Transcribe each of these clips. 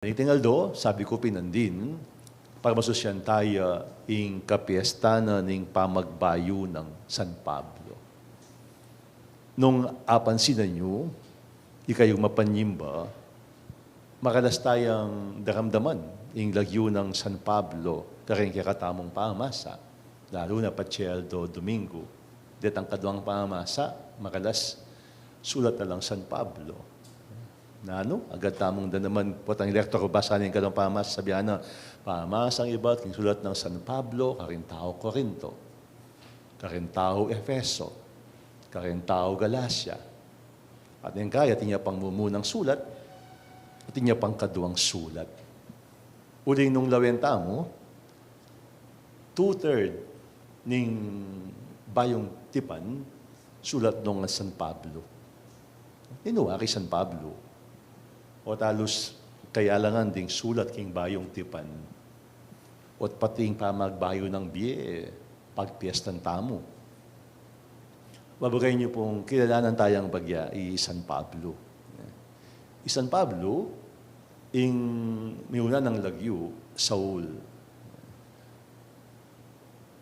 Itingal do, sabi ko pinandin, para masusyan tayo ing kapiestana ning pamagbayo ng San Pablo. Nung apansinan nyo, ikayong mapanyimba, makalas tayang daramdaman ing lagyo ng San Pablo, karing kakatamong pamasa, lalo na Pachiel do Domingo. Det ang kaduang pamasa, makalas sulat na lang San Pablo. Na agad tamong da naman po ang elektor ko basahin ka ng pamas, sabihan na, pamas ang iba, king sulat ng San Pablo, karintao Corinto, karintao Efeso, karintao Galacia. At yung kaya, tinya pang mumunang sulat, at tinya pang kaduang sulat. Uling nung lawenta mo, 2/3 ning bayong tipan, sulat ng San Pablo. Inuwa kay San Pablo. O talos kaya langan ding sulat king bayong tipan. O't pating pamagbayo ng biye, pagpiestan tamo. Babagay niyo pong kilalanan tayang bagya, San Pablo. San Pablo, ing miuna ng lagyo, Saul.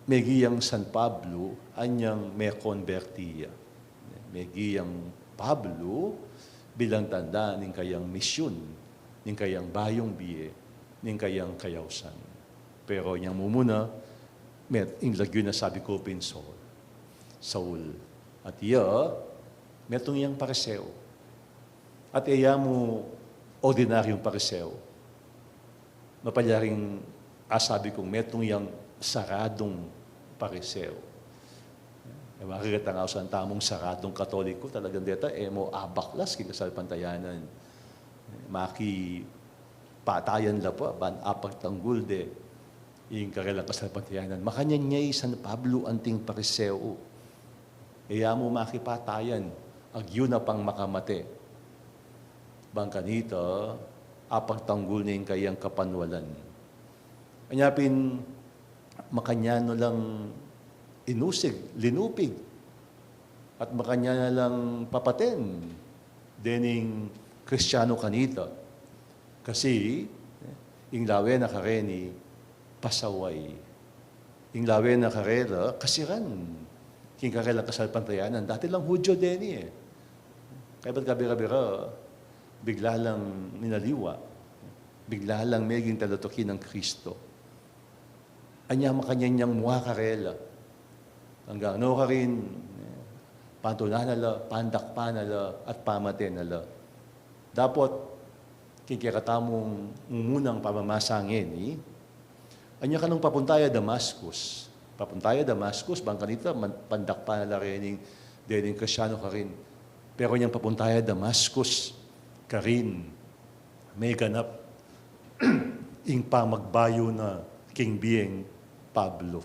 Megiyang San Pablo, anyang may konbertiya. Megiyang Pablo, bilang tanda ng kayang misyon, ng kayang bayong biye, ng kayang kayawsan. Pero niyang mumuna, in lagyo na sabi ko pin Saul. At iya, metong iyang pariseo. At iya mo, ordinaryong pariseo. Mapalyaring asabi kong metong iyang saradong pariseo. Makikita nga sa tamong saradong katoliko, talagang deta, mo abaklas, kikasal pantayanan. Maki patayan la po, ban apagtanggol de, yung karelang kasal pantayanan. Makanyan niya San Pablo anting pariseo. Iya mo makipatayan, agyo na pang makamate. Bang kanito, apagtanggol niya yung kayang kapanwalan. Anyapin, makanyano lang inusig, linupig, at makanya na lang papaten, dening Kristiyano kanita. Kasi, ing lawe na kareni, pasaway. Ing lawe na karela, kasiran. King karela kasal pantayanan. Dati lang Hudyo deni eh. Kaya ba't kabira-bira, bigla lang ninaliwa. Bigla lang meging talatokin ng Kristo. Anya makanya niyang muha karela. Hanggang ano ka rin, pantunanala, pandakpanala, at pamatenala. Dapat, kikikatamong munang pamamasangin, anya ka nung papuntaya Damascus. Papuntaya Damascus, bang kanita, pandakpanala rin, dening Kristyano ka rin. Pero niyang papuntaya Damascus, ka rin, may ganap, ing pamagbayo na king being Pablo.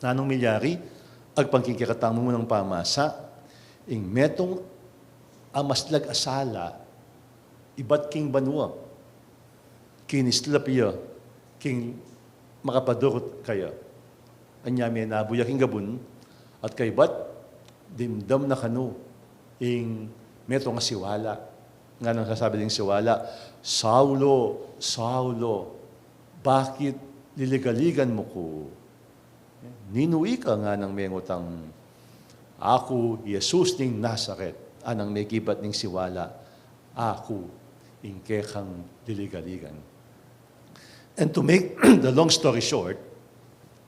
Nanong milyari, agpangkikikatang mo ng pamasa, ing metong amaslag asala, ibat king banwa, kinislapya, king makapadurot kaya. Anyami nabuya king gabun, at kay bat, dimdam na kanu, ing metong asiwala. Nga nang sasabi ding siwala, Saulo, Saulo, bakit liligaligan mo ko? Ninuwi ka nga ng mengotang, ako, Jesus ning Nazaret, anang may kibat ning siwala, ako, ingkekang diligaligan. And to make the long story short,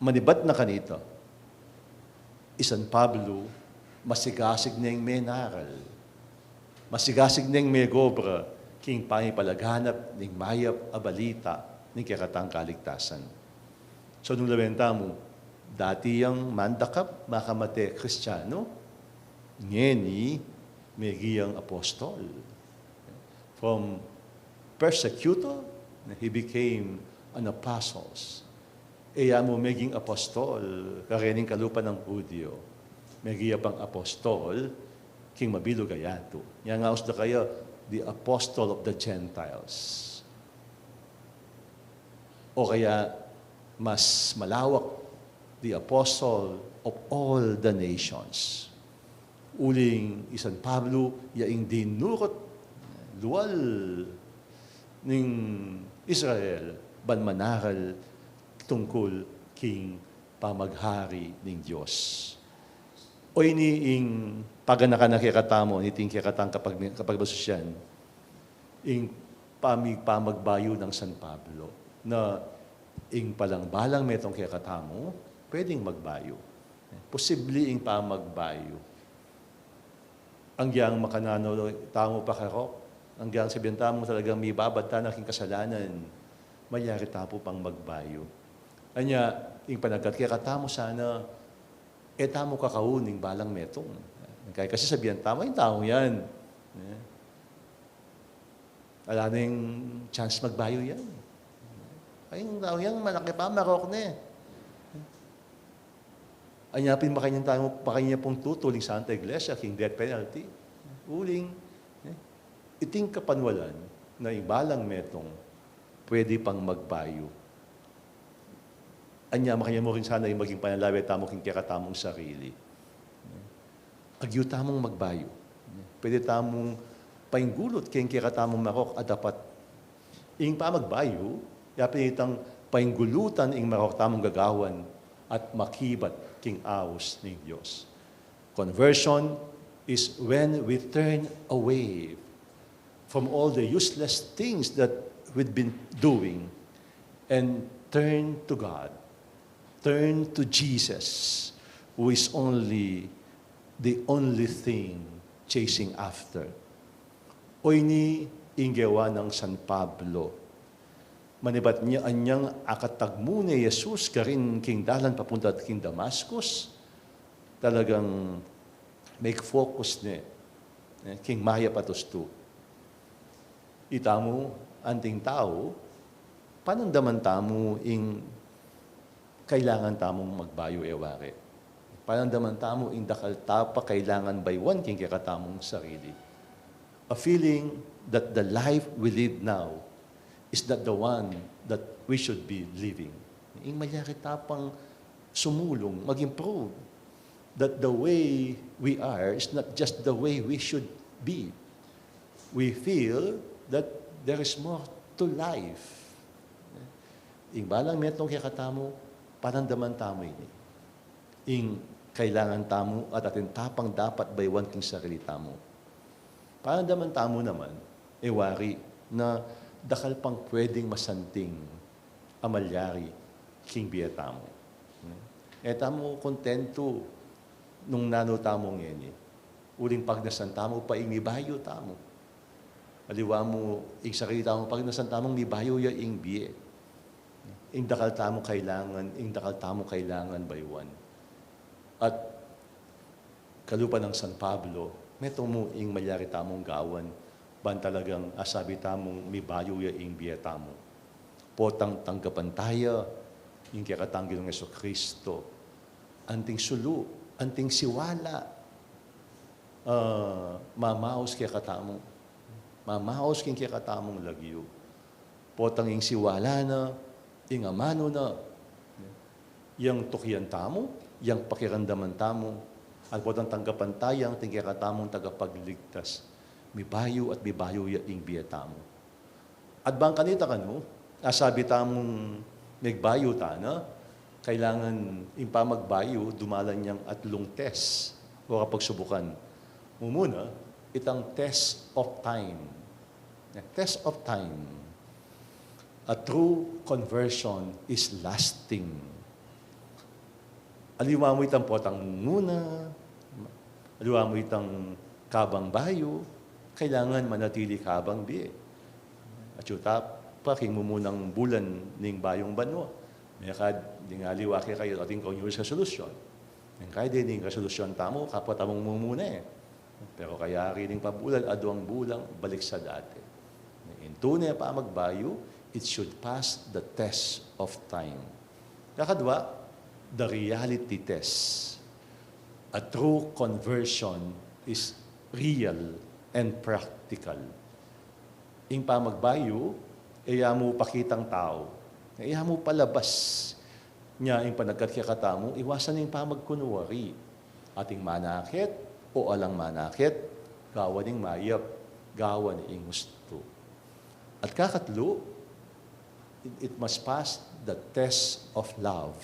manibat na kanito, San Pablo, masigasig niyang may naral, masigasig niyang may gobra, king pangipalaghanap ning mayap abalita ning kekatang kaligtasan. So, nung labenta mo, dati yung mandakap, makamate Kristiyano, ngeni, megiyang apostol. From persecutor, he became an apostle. Iya mo meging apostol, karening kalupa ng Hudyo. Megiya pang apostol, king mabilo gayato. Yang nga usda kayo, the apostle of the Gentiles. O kaya, mas malawak, the apostle of all the nations. Uling San Pablo, yaing dinurot, luwal, ng Israel ban manaral tungkol king pamaghari ng Diyos. O ini ing pagana nakikatamo, ni ting kikatang kapag basusyan, ing pamagbayo ng San Pablo, na ing palang-balang metong kikatamo, pwedeng magbayo. Posible ing pamagbayo. Ang yang makanano, tamo pa karok, ang yang sabihin tamo talagang may babad na king kasalanan, mayari tapo pang magbayo. Anya, ing panagkat kikatamo sana, tamo kakauning balang metong. Kaya kasi sabihan, tama yung taong yan. Wala na yung chance magbayo yan. Ay, yung taong yan, malaki pa, marok na eh. Anyapin makanya pong tutuling Santa Iglesia, king death penalty. Uling, iting kapanwalan na yung balang metong pwede pang magbayo. Anya, makanya mo rin sana yung maging panalawi tamo king kakatamong sarili. Agyo tamong magbayo. Pwede tamong painggulot king kakatamong marok at dapat ing pamagbayo, yapin itang painggulutan ing marok tamong gagawan at makibat king awos ng Diyos. Conversion is when we turn away from all the useless things that we've been doing and turn to God. Turn to Jesus, who is the only thing chasing after. O ini inggewa ng San Pablo. Manibat niya anyang akatagmo ni Jesus karin king dalan papunta at king Damascus. Talagang make focus ni king Maya patusto. Itamo anting tao, panandaman tamo ing kailangan tamong magbayo eware. Panandaman tamo ing dakal tapa kailangan baywan king kakatamong sarili. A feeling that the life we live now is that the one that we should be living. Ing mayari tapang sumulong, mag-improve. That the way we are is not just the way we should be. We feel that there is more to life. Ing balang metong kikatamo, panandaman tamo ini. Ing kailangan tamo at atin tapang dapat baywan king sarili tamo. Panandaman tamo naman, ewari na dakal pang pwedeng masanting amalyari king biya tamo. Tamo kontento nung nano tamo ngayon. Uling pagnasan tamo pa ing mibayo tamo. Aliwa mo, ing sarili tamo pagnasan tamong mibayo ya ing biye. Ing dakal tamo kailangan baywan. At kalupa ng San Pablo, metong mo ing malyari tamong gawan, ban talagang asabi tamong mibayo ya ing biya tamo. Potang tanggapan tayo, yung kakatanggil ng Jesucristo, anting sulu, anting siwala, mamaos kaya katamong, mamaos king kaya katamong lagyo. Potang ing siwala na, ing amano na, yang tukyan tamo, yang pakiramdaman tamo, at potang tanggapan tayo, ang tingkaya katamong tagapagligtas, mibayo at mibayo ya ing biya tamo. At bang kanita kanu, asabi tamong nagbayo ta na, kailangan yung pamagbayo, dumalan niyang atlong test o kapag subukan. Muna, itang test of time. Test of time. A true conversion is lasting. Aliwa mo itang potang muna, aliwa mo itang kabang bayo, kailangan manatili kabang biye. At yuta, paking mo munang bulan ning bayong banwa. May kad, di nga liwaki kayo ating New Year's resolution. Yung kaya din yung resolution tamo, kapwa tamong mumuna eh. Pero kaya rin pabulan, aduang bulang, balik sa dati. In tunay pa magbayo, it should pass the test of time. Kakadwa, the reality test. A true conversion is real and practical. Ing pamagbayo, iya mo pakitang tao, iya mo palabas niya ing panagkatkakatamo, iwasan yung pamagkunwari. Ating manakit o alang manakit, gawan ing mayap, gawan ing gusto. At kakatlo, it must pass the test of love.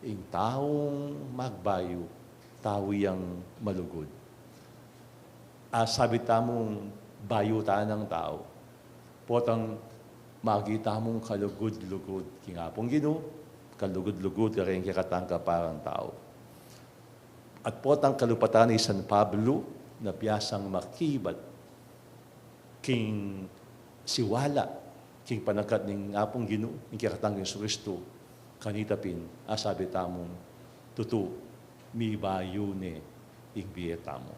Ing taong magbayo, tao yang malugod. Sabi tamong bayutan ng tao, potang magita mong kalugod-lugod. Kingapong Ginoo, kalugod-lugod ka rin kikatangka parang tao. At potang kalupatan ni San Pablo na piyasang makibat king siwala, king panagkat ng apong Ginoo, king kikatangka ng Kristo, kanitapin, sabi tamong, tutu, mi bayo ne, ing biyeta mo.